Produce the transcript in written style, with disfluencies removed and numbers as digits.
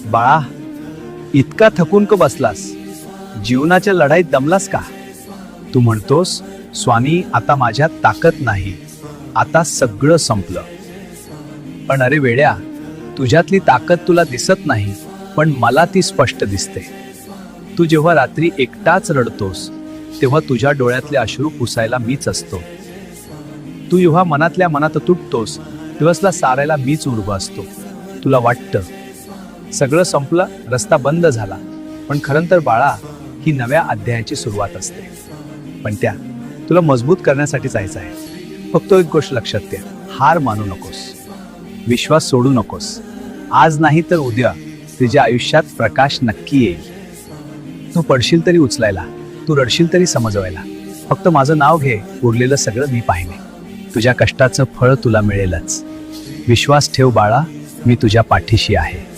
बाळा, इतका थकून का बसलास? जीवनाच्या लढाईत दमलास का? तू म्हणतोस, स्वामी आता माझ्यात ताकद नाही, आता सगळं संपलं. पण अरे वेड्या, तुझ्यातली ताकद तुला दिसत नाही, पण मला ती स्पष्ट दिसते. तू जेव्हा रात्री एकटाच रडतोस तेव्हा तुझ्या डोळ्यातले अश्रू पुसायला मीच असतो. तू जेव्हा मनातल्या मनात तुटतोस दिवसला सारायला मीच उभा असतो. तुला वाटतं सगळं संपलं, रस्ता बंद झाला, पण खरं तर बाळा, ही नव्या अध्यायाची सुरुवात असते. पण त्या तुला मजबूत करण्यासाठी जायचं आहे. फक्त एक गोष्ट लक्षात ठेव, हार मानू नकोस, विश्वास सोडू नकोस. आज नाही तर उद्या तुझ्या आयुष्यात प्रकाश नक्की येईल. तू पडशील तरी उचलायला, तू रडशील तरी समजवायला. फक्त माझं नाव घे, उरलेलं सगळं मी पाहिले. तुझ्या कष्टाचं फळ तुला मिळेलच. विश्वास ठेव बाळा, मी तुझ्या पाठीशी आहे.